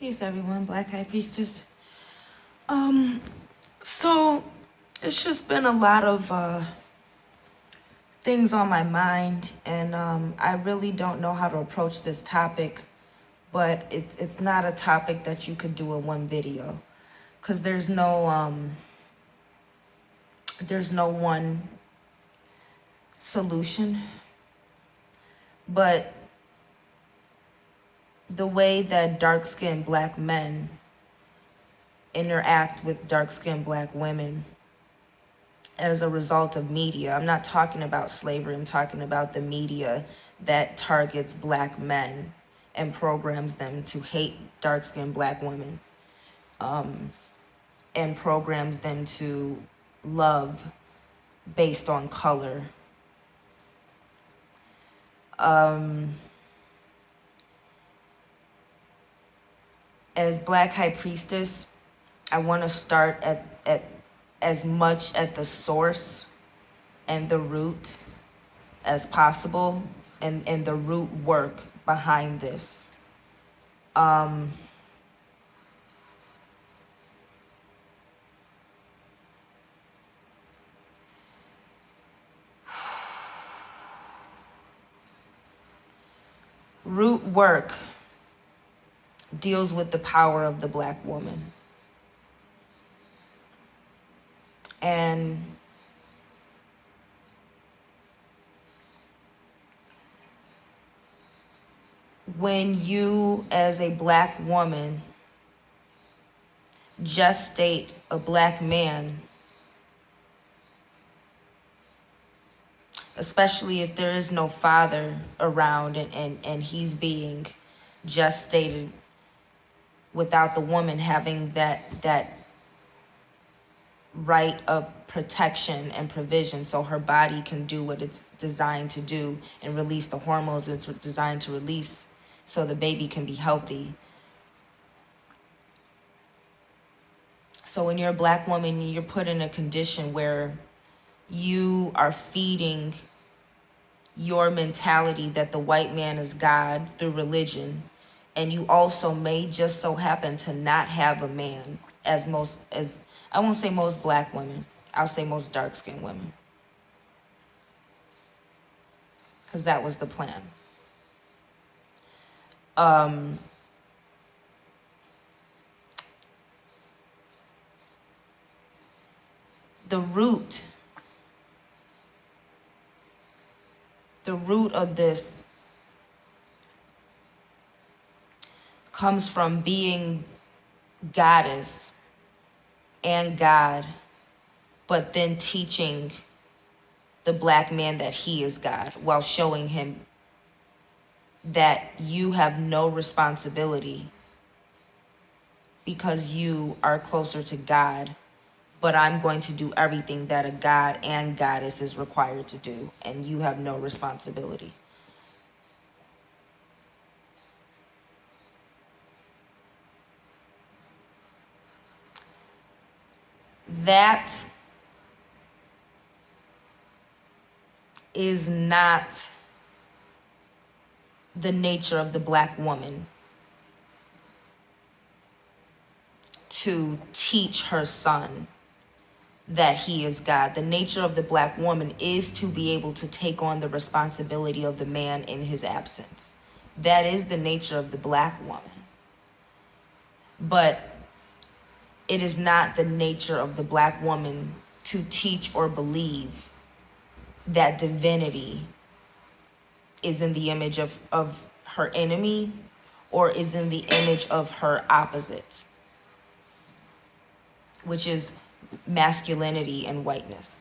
Peace, everyone. Black High Priestess. So it's just been a lot of things on my mind, and I really don't know how to approach this topic, but it's not a topic that you could do in one video, because there's no one solution. But the way that dark-skinned black men interact with dark-skinned black women as a result of media. I'm not talking about slavery, I'm talking about the media that targets black men and programs them to hate dark-skinned black women, and programs them to love based on color. As Black High Priestess, I want to start at as much at the source and the root as possible, and the root work behind this. Root work deals with the power of the black woman. And when you, as a black woman, gestate a black man, especially if there is no father around and he's being gestated without the woman having that right of protection and provision, so her body can do what it's designed to do and release the hormones it's designed to release so the baby can be healthy. So when you're a black woman, you're put in a condition where you are feeding your mentality that the white man is God through religion, and you also may just so happen to not have a man, as I won't say most black women, I'll say most dark-skinned women, because that was the plan. The root of this comes from being goddess and God, but then teaching the black man that he is God while showing him that you have no responsibility because you are closer to God, but I'm going to do everything that a god and goddess is required to do, and you have no responsibility. That is not the nature of the black woman, to teach her son that he is God. The nature of the black woman is to be able to take on the responsibility of the man in his absence. That is the nature of the black woman. But it is not the nature of the black woman to teach or believe that divinity is in the image of her enemy or is in the image of her opposite, which is masculinity and whiteness.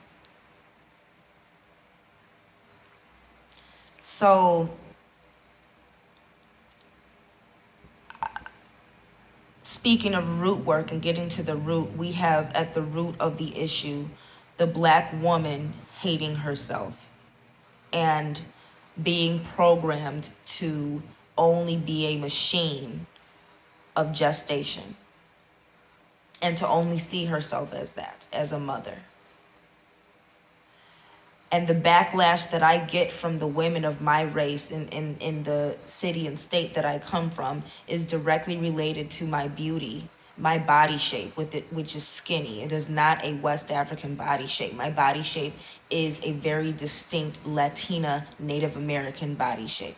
So speaking of root work and getting to the root, we have at the root of the issue the black woman hating herself and being programmed to only be a machine of gestation, and to only see herself as that, as a mother. And the backlash that I get from the women of my race in the city and state that I come from is directly related to my beauty, my body shape, which is skinny. It is not a West African body shape. My body shape is a very distinct Latina Native American body shape.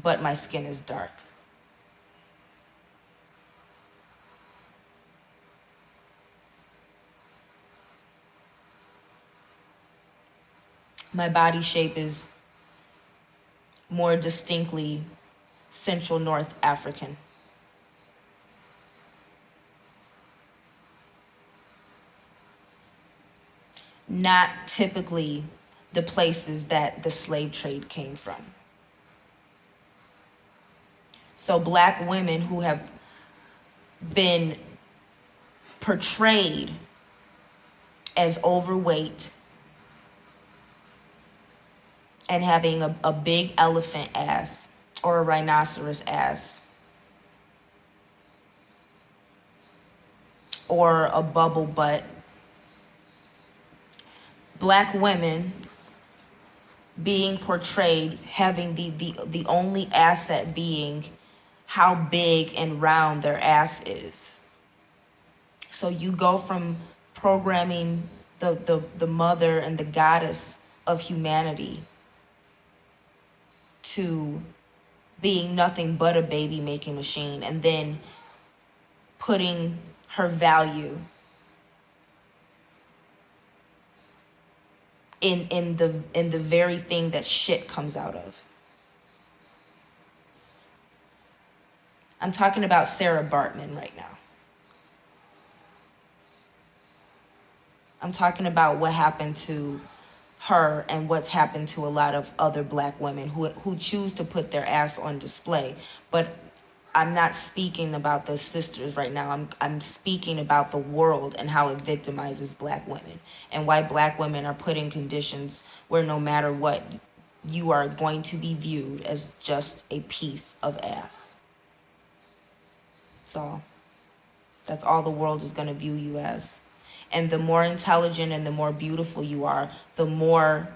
But my skin is dark. My body shape is more distinctly Central North African. Not typically the places that the slave trade came from. So Black women who have been portrayed as overweight and having a big elephant ass or a rhinoceros ass or a bubble butt. Black women being portrayed having the only asset being how big and round their ass is. So you go from programming the mother and the goddess of humanity to being nothing but a baby making machine, and then putting her value in the very thing that shit comes out of. I'm talking about Sarah Bartman right now. I'm talking about what happened to her and what's happened to a lot of other Black women who choose to put their ass on display. But I'm not speaking about the sisters right now. I'm speaking about the world and how it victimizes Black women, and why Black women are put in conditions where no matter what, you are going to be viewed as just a piece of ass. That's all the world is going to view you as. And the more intelligent and the more beautiful you are, the more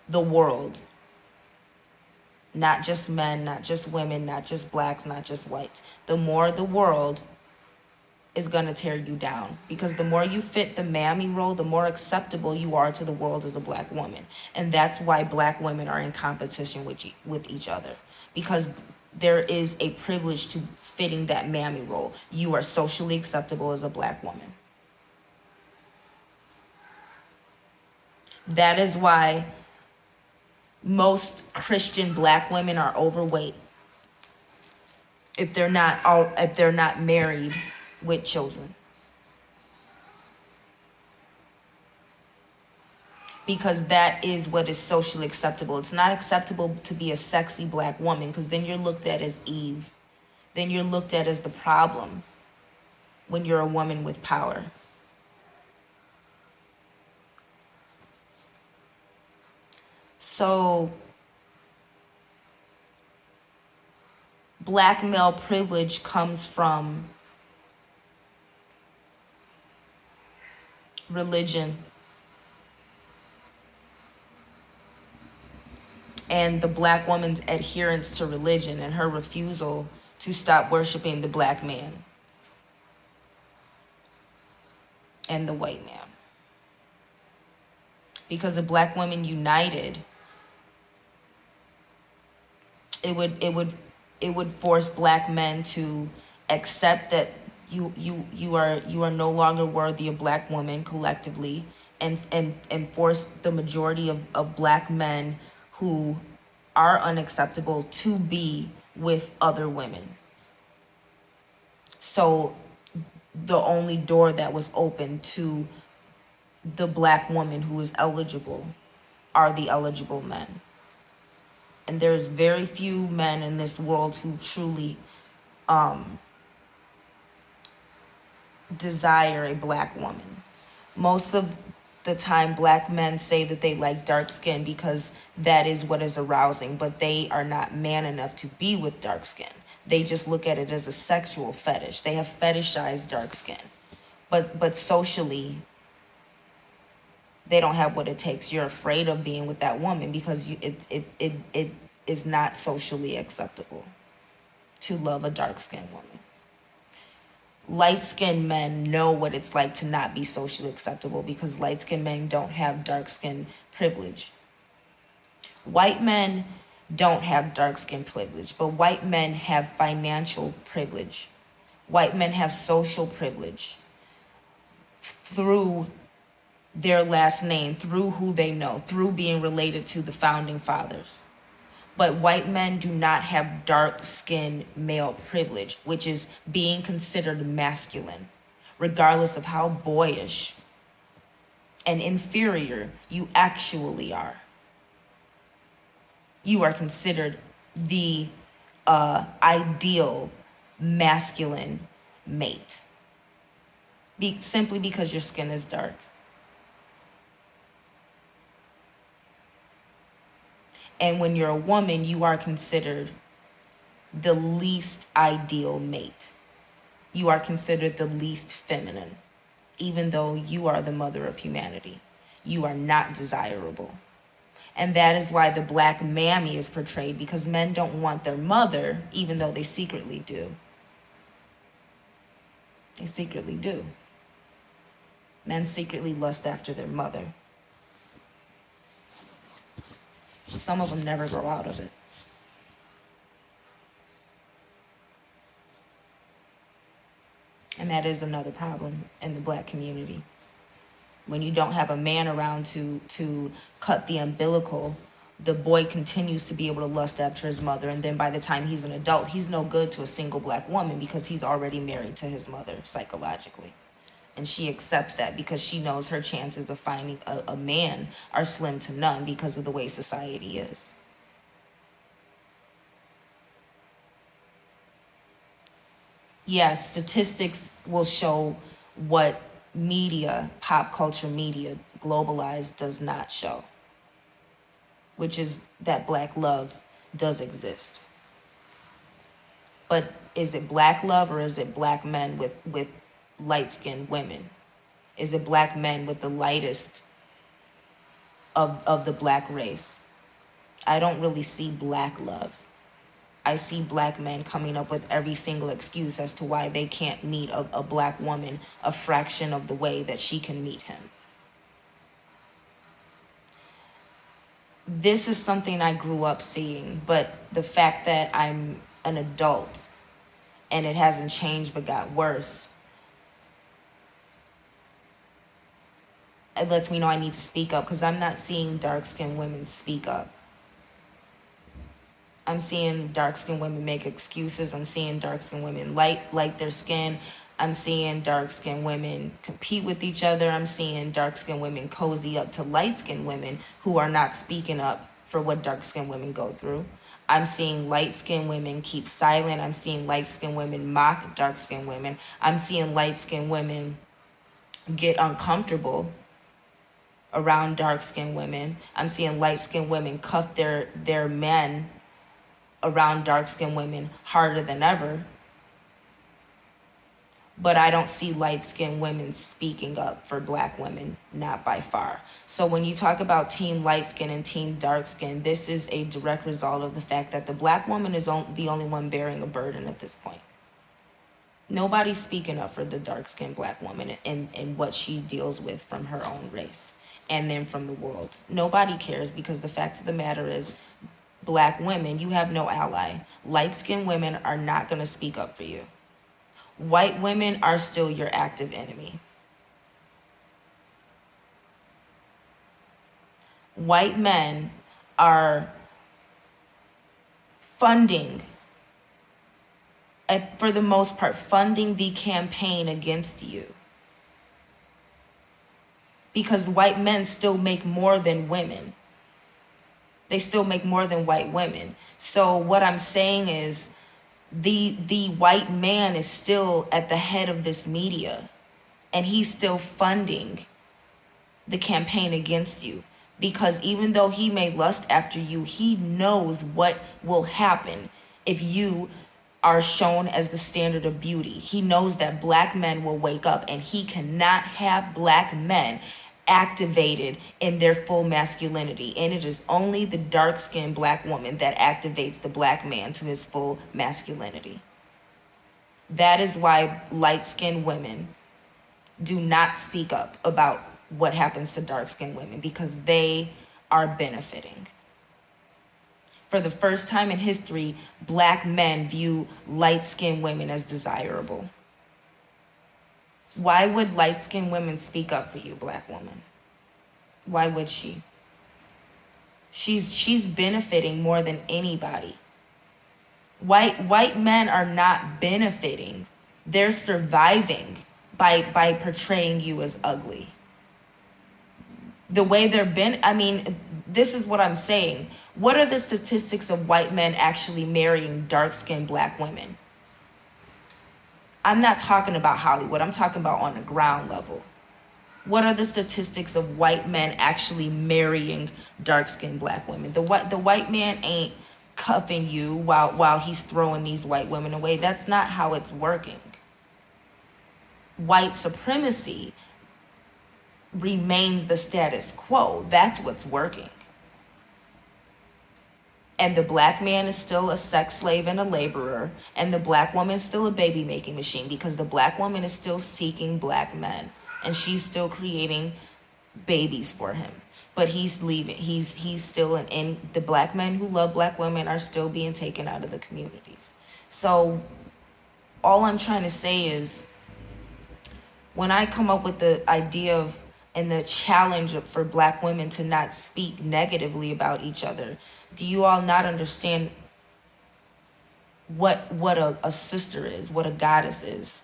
the world, not just men, not just women, not just Blacks, not just whites, the more the world is going to tear you down. Because the more you fit the mammy role, the more acceptable you are to the world as a Black woman. And that's why Black women are in competition with each other. Because there is a privilege to fitting that mammy role. You are socially acceptable as a Black woman. That is why most Christian Black women are overweight if they're not married with children. Because that is what is socially acceptable. It's not acceptable to be a sexy Black woman, because then you're looked at as Eve. Then you're looked at as the problem when you're a woman with power. So Black male privilege comes from religion and the Black woman's adherence to religion and her refusal to stop worshiping the Black man and the white man. Because the Black women united, it would force Black men to accept that you are no longer worthy of Black women collectively, and force the majority of Black men who are unacceptable to be with other women. So the only door that was open to the Black woman who is eligible are the eligible men. And there's very few men in this world who truly desire a Black woman. Most of the time, Black men say that they like dark skin because that is what is arousing, but they are not man enough to be with dark skin. They just look at it as a sexual fetish. They have fetishized dark skin. But socially, They don't have what it takes. You're afraid of being with that woman because it is not socially acceptable to love a dark-skinned woman. Light-skinned men know what it's like to not be socially acceptable because light-skinned men don't have dark-skin privilege. White men don't have dark-skin privilege, but white men have financial privilege. White men have social privilege through their last name, through who they know, through being related to the founding fathers. But white men do not have dark-skinned male privilege, which is being considered masculine, regardless of how boyish and inferior you actually are. You are considered the ideal masculine mate, simply because your skin is dark. And when you're a woman, you are considered the least ideal mate. You are considered the least feminine, even though you are the mother of humanity. You are not desirable. And that is why the black mammy is portrayed, because men don't want their mother, even though they secretly do. They secretly do. Men secretly lust after their mother. Some of them never grow out of it. And that is another problem in the black community. When you don't have a man around to cut the umbilical, the boy continues to be able to lust after his mother. And then by the time he's an adult, he's no good to a single black woman because he's already married to his mother psychologically. And she accepts that because she knows her chances of finding a man are slim to none because of the way society is. Yes, statistics will show what media, pop culture media, globalized does not show, which is that black love does exist. But is it black love or is it black men with light-skinned women? Is it black men with the lightest of the black race? I don't really see black love. I see black men coming up with every single excuse as to why they can't meet a black woman a fraction of the way that she can meet him. This is something I grew up seeing, but the fact that I'm an adult and it hasn't changed but got worse, it lets me know I need to speak up, because I'm not seeing dark-skinned women speak up. I'm seeing dark-skinned women make excuses. I'm seeing dark-skinned women light their skin. I'm seeing dark-skinned women compete with each other. I'm seeing dark-skinned women cozy up to light-skinned women who are not speaking up for what dark-skinned women go through. I'm seeing light-skinned women keep silent. I'm seeing light-skinned women mock dark-skinned women. I'm seeing light-skinned women get uncomfortable around dark-skinned women. I'm seeing light-skinned women cuff their men around dark-skinned women harder than ever. But I don't see light-skinned women speaking up for black women, not by far. So when you talk about team light-skin and team dark-skin, this is a direct result of the fact that the black woman is the only one bearing a burden at this point. Nobody's speaking up for the dark-skinned black woman and what she deals with from her own race and then from the world. Nobody cares, because the fact of the matter is, black women, you have no ally. Light-skinned women are not going to speak up for you. White women are still your active enemy. White men are funding, for the most part, funding the campaign against you. Because white men still make more than women. They still make more than white women. So what I'm saying is, the white man is still at the head of this media, and he's still funding the campaign against you, because even though he may lust after you, he knows what will happen if you are shown as the standard of beauty. He knows that black men will wake up, and he cannot have black men activated in their full masculinity. And it is only the dark-skinned black woman that activates the black man to his full masculinity. That is why light-skinned women do not speak up about what happens to dark-skinned women, because they are benefiting. For the first time in history, black men view light-skinned women as desirable. Why would light-skinned women speak up for you, black woman? Why would she? She's benefiting more than anybody. White men are not benefiting. They're surviving by portraying you as ugly. The way this is what I'm saying. What are the statistics of white men actually marrying dark-skinned black women? I'm not talking about Hollywood. I'm talking about on the ground level. What are the statistics of white men actually marrying dark-skinned black women? The white man ain't cuffing you while he's throwing these white women away. That's not how it's working. White supremacy remains the status quo. That's what's working. And the black man is still a sex slave and a laborer, and the black woman is still a baby making machine, because the black woman is still seeking black men, and she's still creating babies for him. But he's leaving. He's still in the black men who love black women are still being taken out of the communities. So all I'm trying to say is, when I come up with the idea of and the challenge for black women to not speak negatively about each other, do you all not understand what a sister is, what a goddess is,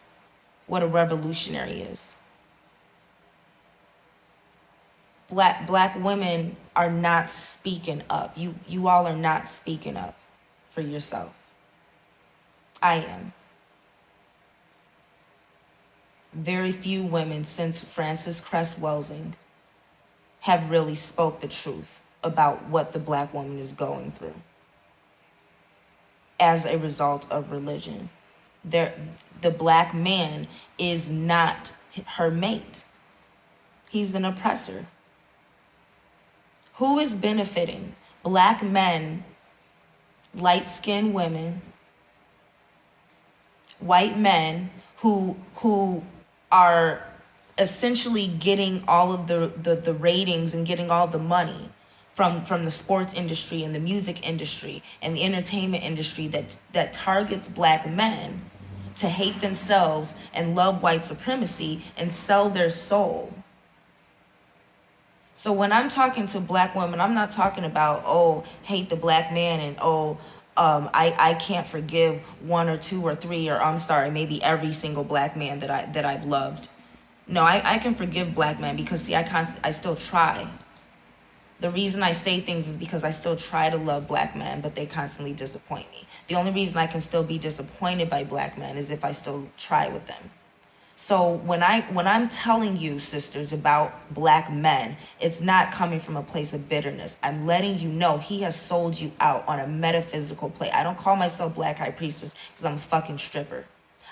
what a revolutionary is? Black women are not speaking up. You all are not speaking up for yourself. I am. Very few women since Frances Cress Welsing have really spoke the truth about what the black woman is going through as a result of religion. The black man is not her mate. He's an oppressor. Who is benefiting? Black men, light-skinned women, white men who are essentially getting all of the ratings and getting all the money from the sports industry and the music industry and the entertainment industry that targets black men to hate themselves and love white supremacy and sell their soul. So when I'm talking to black women, I'm not talking about, hate the black man and, I can't forgive one or two or three, or I'm sorry, maybe every single black man that I've loved. No, I can forgive black men because, see, I still try. The reason I say things is because I still try to love black men, but they constantly disappoint me. The only reason I can still be disappointed by black men is if I still try with them. So when I'm telling you, sisters, about black men, it's not coming from a place of bitterness. I'm letting you know he has sold you out on a metaphysical play. I don't call myself Black High Priestess because I'm a fucking stripper.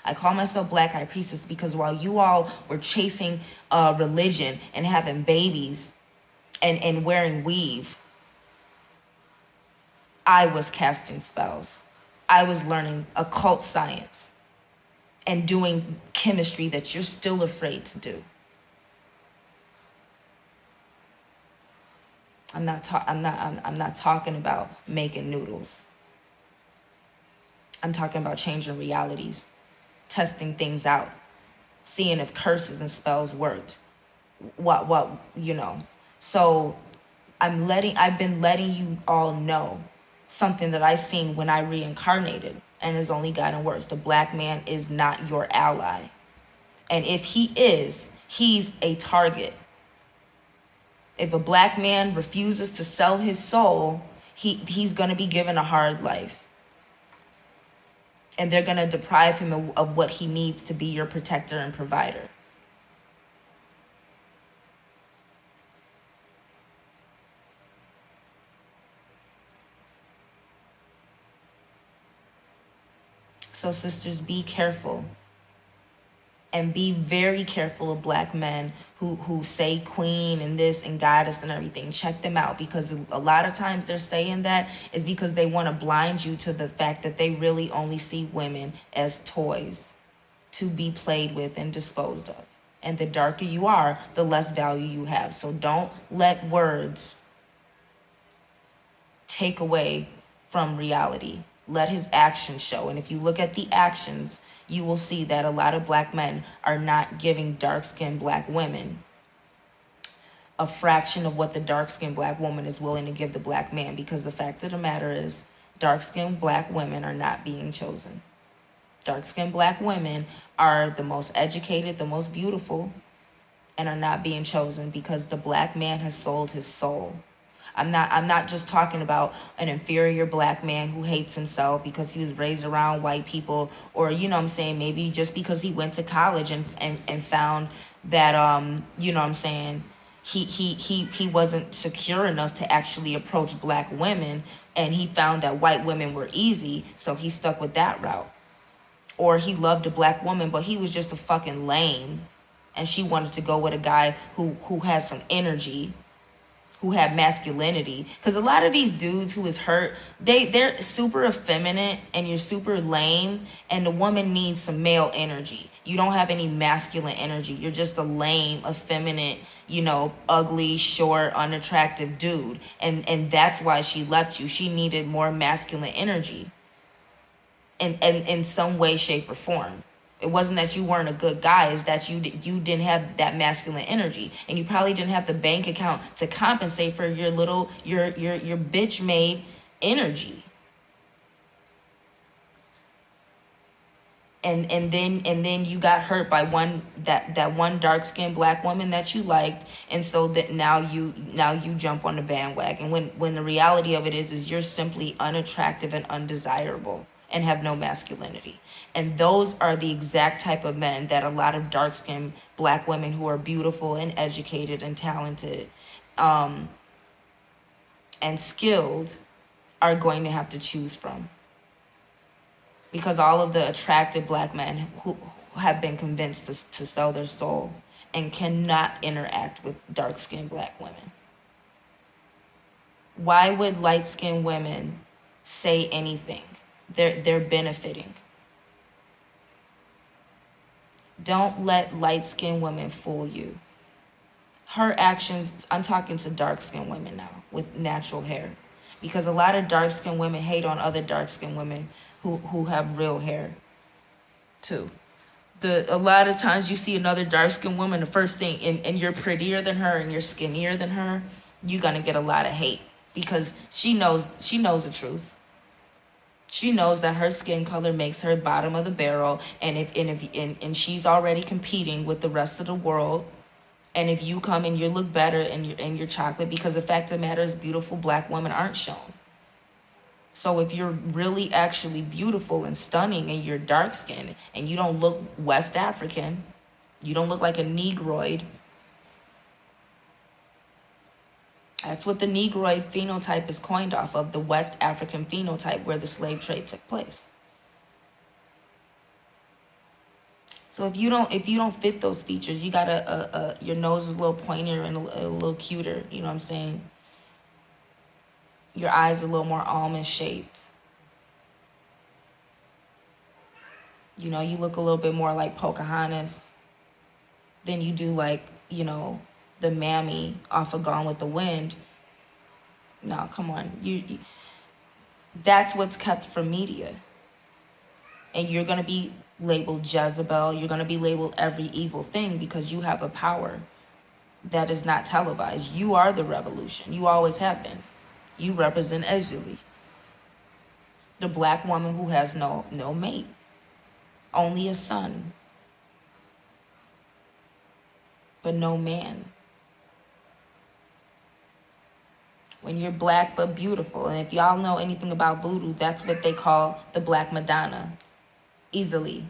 I call myself Black High Priestess because while you all were chasing religion and having babies and wearing weave, I was casting spells. I was learning occult science and doing chemistry that you're still afraid to do. I'm not talking about making noodles. I'm talking about changing realities, testing things out, seeing if curses and spells worked. So I've been letting you all know something that I seen when I reincarnated, and has only gotten worse. The black man is not your ally. And if he is, he's a target. If a black man refuses to sell his soul, he's gonna be given a hard life. And they're gonna deprive him of what he needs to be your protector and provider. So sisters, be careful. And be very careful of black men who say queen and this and goddess and everything. Check them out, because a lot of times they're saying that is because they want to blind you to the fact that they really only see women as toys to be played with and disposed of. And the darker you are, the less value you have. So don't let words take away from reality. Let his actions show. And if you look at the actions, you will see that a lot of black men are not giving dark-skinned black women a fraction of what the dark-skinned black woman is willing to give the black man, because the fact of the matter is dark-skinned black women are not being chosen. Dark-skinned black women are the most educated, the most beautiful, and are not being chosen because the black man has sold his soul. I'm not just talking about an inferior black man who hates himself because he was raised around white people, or, you know what I'm saying, maybe just because he went to college and found that, you know what I'm saying, he wasn't secure enough to actually approach black women, and he found that white women were easy, so he stuck with that route. Or he loved a black woman, but he was just a fucking lame, and she wanted to go with a guy who has some energy, who have masculinity. Because a lot of these dudes who is hurt, they're super effeminate and you're super lame, and the woman needs some male energy. You don't have any masculine energy. You're just a lame, effeminate, you know, ugly, short, unattractive dude. And that's why she left you. She needed more masculine energy in some way, shape, or form. It wasn't that you weren't a good guy, it's that you didn't have that masculine energy, and you probably didn't have the bank account to compensate for your bitch made energy. And then you got hurt by that one dark skinned black woman that you liked, and so that now you jump on the bandwagon when the reality of it is you're simply unattractive and undesirable and have no masculinity. And those are the exact type of men that a lot of dark-skinned black women who are beautiful and educated and talented and skilled are going to have to choose from. Because all of the attractive black men who have been convinced to sell their soul and cannot interact with dark-skinned black women. Why would light-skinned women say anything? They're benefiting. Don't let light-skinned women fool you. Her actions, I'm talking to dark-skinned women now with natural hair, because a lot of dark-skinned women hate on other dark-skinned women who have real hair too. A lot of times you see another dark-skinned woman, the first thing, and you're prettier than her and you're skinnier than her, you're gonna get a lot of hate, because she knows the truth. She knows that her skin color makes her bottom of the barrel, and she's already competing with the rest of the world. And if you come and you look better and you're chocolate, because the fact of the matter is beautiful black women aren't shown. So if you're really actually beautiful and stunning and you're dark skinned and you don't look West African, you don't look like a Negroid. That's what the Negroid phenotype is coined off of, the West African phenotype where the slave trade took place. So if you don't fit those features, you got your nose is a little pointier and a little cuter, you know what I'm saying? Your eyes are a little more almond shaped. You know, you look a little bit more like Pocahontas than you do like, you know, the mammy off of Gone with the Wind. No, come on. You that's what's kept from media. And you're going to be labeled Jezebel. You're going to be labeled every evil thing because you have a power that is not televised. You are the revolution. You always have been. You represent Ezuli, the black woman who has no mate, only a son, but no man. When you're black but beautiful, and if y'all know anything about voodoo, that's what they call the Black Madonna. Ezuli.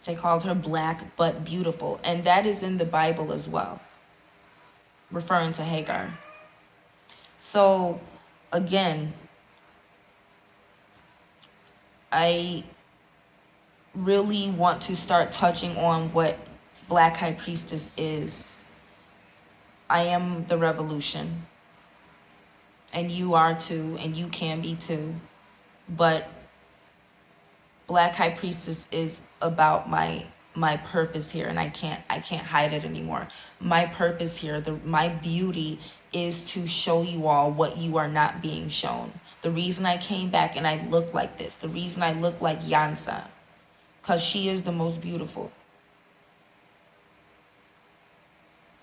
They called her black but beautiful. And that is in the Bible as well, referring to Hagar. So, again, I really want to start touching on what Black High Priestess is. I am the revolution. And you are too, and you can be too. But Black High Priestess is about my purpose here, and I can't hide it anymore. My purpose here, my beauty is to show you all what you are not being shown. The reason I came back and I look like this, the reason I look like Yansa, because she is the most beautiful.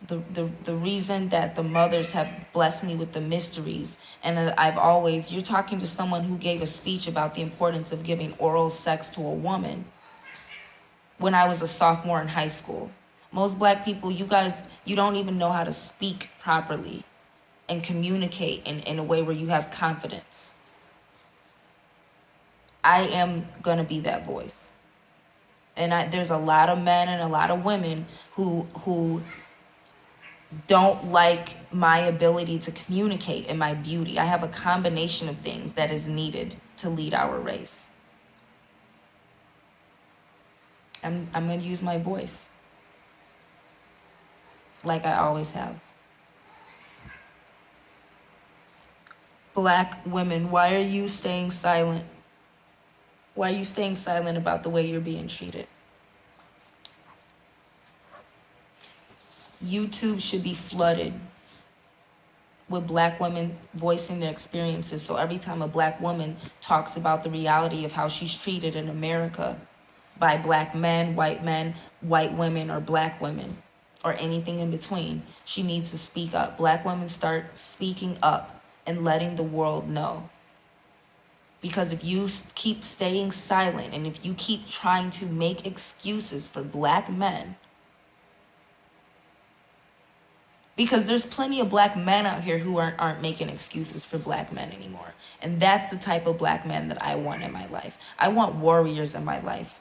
The reason that the mothers have blessed me with the mysteries, and I've always, you're talking to someone who gave a speech about the importance of giving oral sex to a woman when I was a sophomore in high school. Most Black people, you guys, you don't even know how to speak properly and communicate in a way where you have confidence. I am going to be that voice. And there's a lot of men and a lot of women who don't like my ability to communicate and my beauty. I have a combination of things that is needed to lead our race. I'm going to use my voice like I always have. Black women, why are you staying silent? Why are you staying silent about the way you're being treated? YouTube should be flooded with Black women voicing their experiences. So every time a Black woman talks about the reality of how she's treated in America by Black men, white women, or Black women, or anything in between, she needs to speak up. Black women start speaking up and letting the world know. Because if you keep staying silent and if you keep trying to make excuses for Black men, because there's plenty of Black men out here who aren't making excuses for Black men anymore. And that's the type of Black man that I want in my life. I want warriors in my life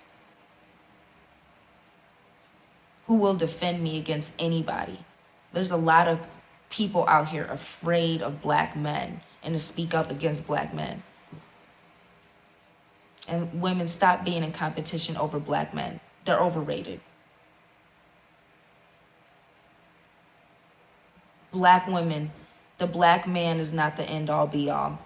who will defend me against anybody. There's a lot of people out here afraid of Black men and to speak up against Black men. And women, stop being in competition over Black men. They're overrated. Black women, the Black man is not the end all be all.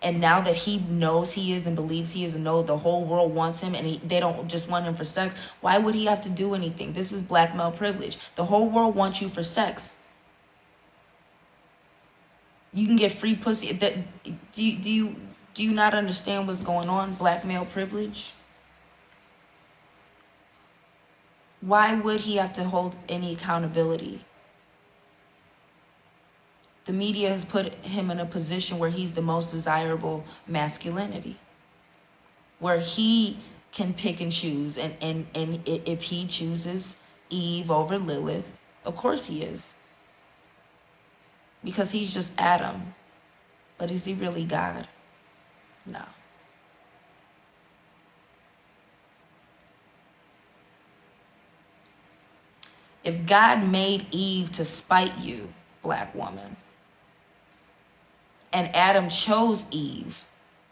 And now that he knows he is and believes he is and knows the whole world wants him and they don't just want him for sex, why would he have to do anything? This is Black male privilege. The whole world wants you for sex. You can get free pussy. Do you not understand what's going on? Black male privilege? Why would he have to hold any accountability? The media has put him in a position where he's the most desirable masculinity, where he can pick and choose, and if he chooses Eve over Lilith, of course he is, because he's just Adam. But is he really God? No. If God made Eve to spite you, Black woman, and Adam chose Eve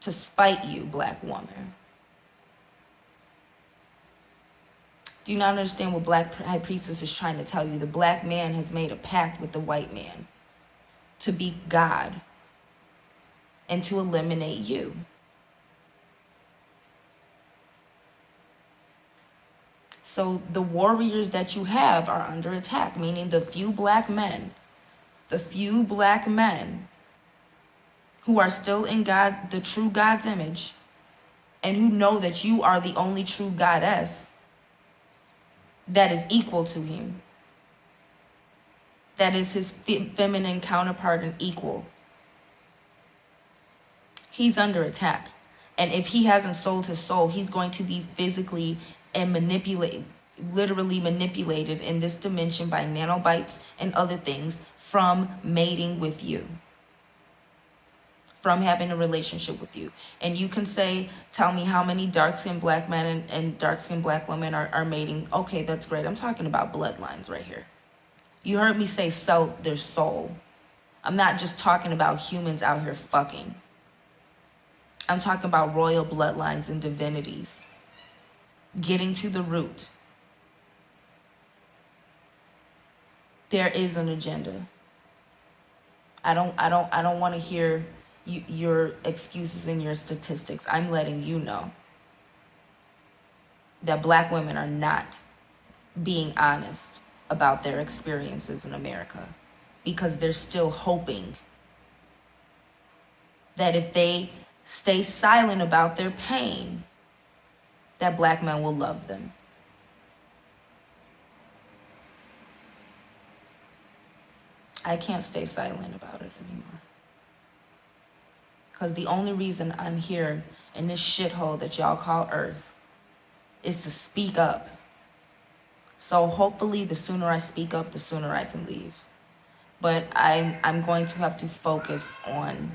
to spite you, Black woman, do you not understand what Black High Priestess is trying to tell you? The Black man has made a pact with the white man to be God and to eliminate you. So the warriors that you have are under attack, meaning the few black men who are still in God, the true God's image, and who know that you are the only true goddess that is equal to him, that is his feminine counterpart and equal. He's under attack. And if he hasn't sold his soul, he's going to be physically and literally manipulated in this dimension by nanobites and other things from mating with you. from having a relationship with you. And you can say, tell me how many dark-skinned black men and dark-skinned black women are mating. Okay, that's great. I'm talking about bloodlines right here. You heard me say sell their soul. I'm not just talking about humans out here fucking. I'm talking about royal bloodlines and divinities. Getting to the root. There is an agenda. I don't want to hear your excuses and your statistics. I'm letting you know that black women are not being honest about their experiences in America, because they're still hoping that if they stay silent about their pain, that black men will love them. I can't stay silent about it anymore. Because the only reason I'm here in this shithole that y'all call Earth is to speak up. So hopefully the sooner I speak up, the sooner I can leave. But I'm going to have to focus on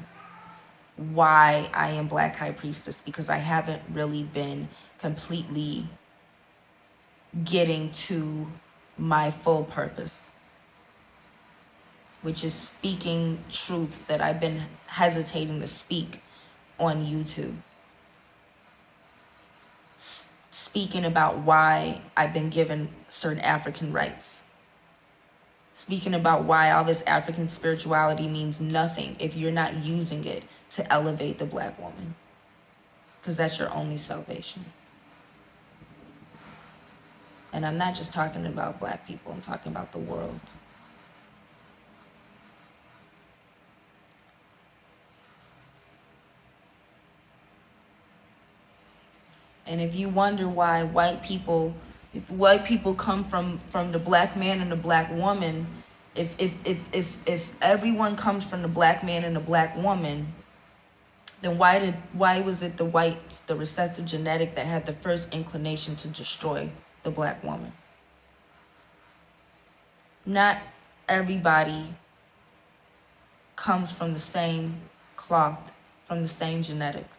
why I am Black High Priestess, because I haven't really been completely getting to my full purpose, which is speaking truths that I've been hesitating to speak on YouTube. Speaking about why I've been given certain African rights. Speaking about why all this African spirituality means nothing if you're not using it to elevate the black woman. Because that's your only salvation. And I'm not just talking about black people, I'm talking about the world. And if you wonder why if white people come from the black man and the black woman, if everyone comes from the black man and the black woman, then why was it the whites, the recessive genetic, that had the first inclination to destroy the black woman? Not everybody comes from the same cloth, from the same genetics.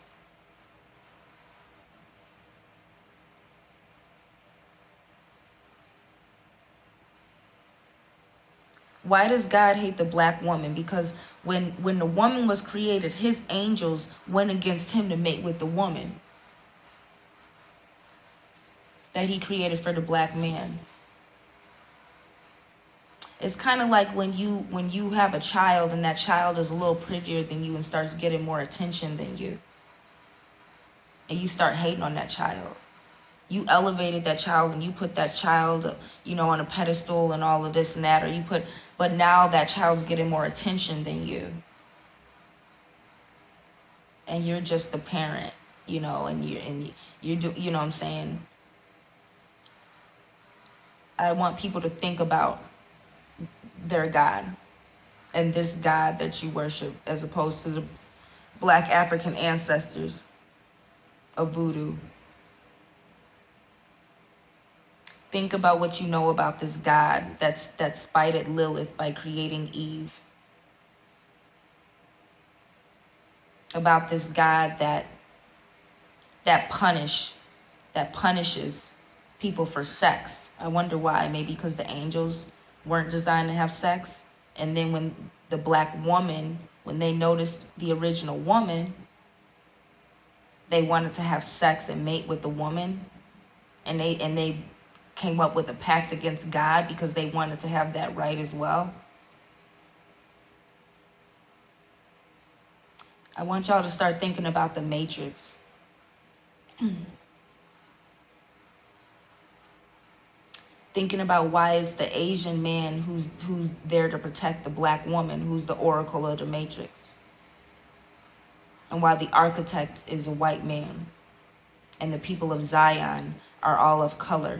Why does God hate the black woman? Because when the woman was created, his angels went against him to mate with the woman that he created for the black man. It's kind of like when you have a child and that child is a little prettier than you and starts getting more attention than you. And you start hating on that child. You elevated that child and you put that child, on a pedestal and all of this and that, but now that child's getting more attention than you. And you're just the parent, and you do, what I'm saying? I want people to think about their God and this God that you worship, as opposed to the black African ancestors of voodoo. Think about what you know about this God that spited Lilith by creating Eve. About this God that punishes people for sex. I wonder why. Maybe because the angels weren't designed to have sex. And then when the black woman, when they noticed the original woman, they wanted to have sex and mate with the woman. And they came up with a pact against God because they wanted to have that right as well. I want y'all to start thinking about the Matrix. Thinking about why it's the Asian man who's there to protect the black woman, who's the oracle of the Matrix. And why the architect is a white man and the people of Zion are all of color.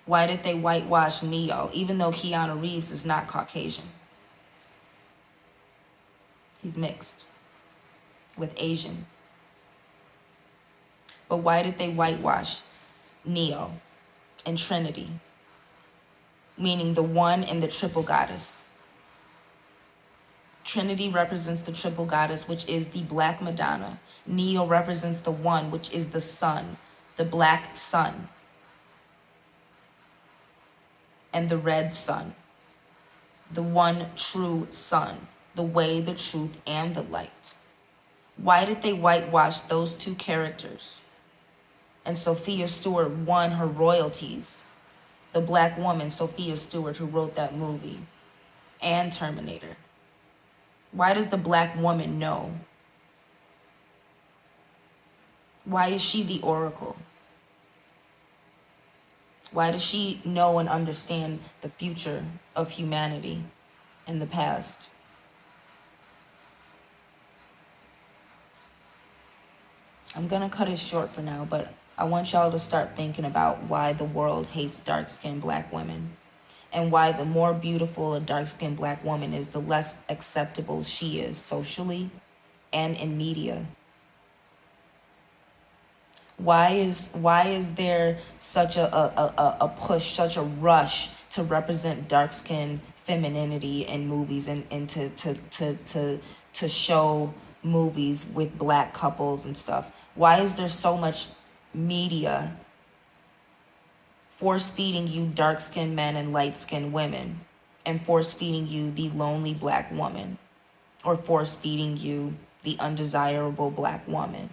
Why did they whitewash Neo, even though Keanu Reeves is not Caucasian? He's mixed with Asian. But why did they whitewash Neo and Trinity? Meaning the one and the triple goddess. Trinity represents the triple goddess, which is the Black Madonna. Neo represents the one, which is the sun, the black sun, and the red sun, the one true sun, the way, the truth, and the light. Why did they whitewash those two characters? And Sophia Stewart won her royalties. The black woman, Sophia Stewart, who wrote that movie, and Terminator. Why does the black woman know? Why is she the oracle? Why does she know and understand the future of humanity in the past? I'm gonna cut it short for now, but I want y'all to start thinking about why the world hates dark-skinned black women, and why the more beautiful a dark-skinned black woman is, the less acceptable she is socially and in media. Why is there such a push, such a rush to represent dark-skinned femininity in movies, and to show movies with black couples and stuff? Why is there so much media force-feeding you dark-skinned men and light-skinned women, and force-feeding you the lonely black woman, or force-feeding you the undesirable black woman?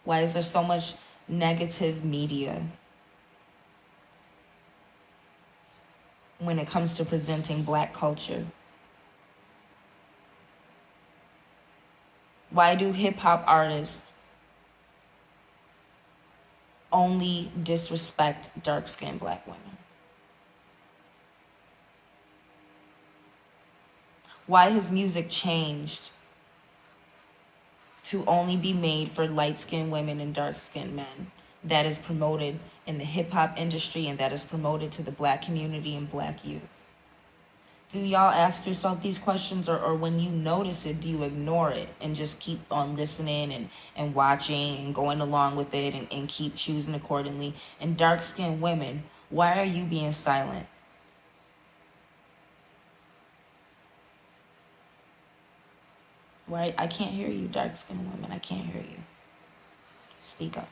Why is there so much negative media when it comes to presenting black culture? Why do hip-hop artists only disrespect dark-skinned black women? Why has music changed to only be made for light-skinned women and dark-skinned men? That is promoted in the hip-hop industry, and that is promoted to the black community and black youth. Do y'all ask yourself these questions, or when you notice it, do you ignore it and just keep on listening and watching and going along with it, and keep choosing accordingly? And dark-skinned women, why are you being silent? Why? I can't hear you, dark-skinned women. I can't hear you. Speak up.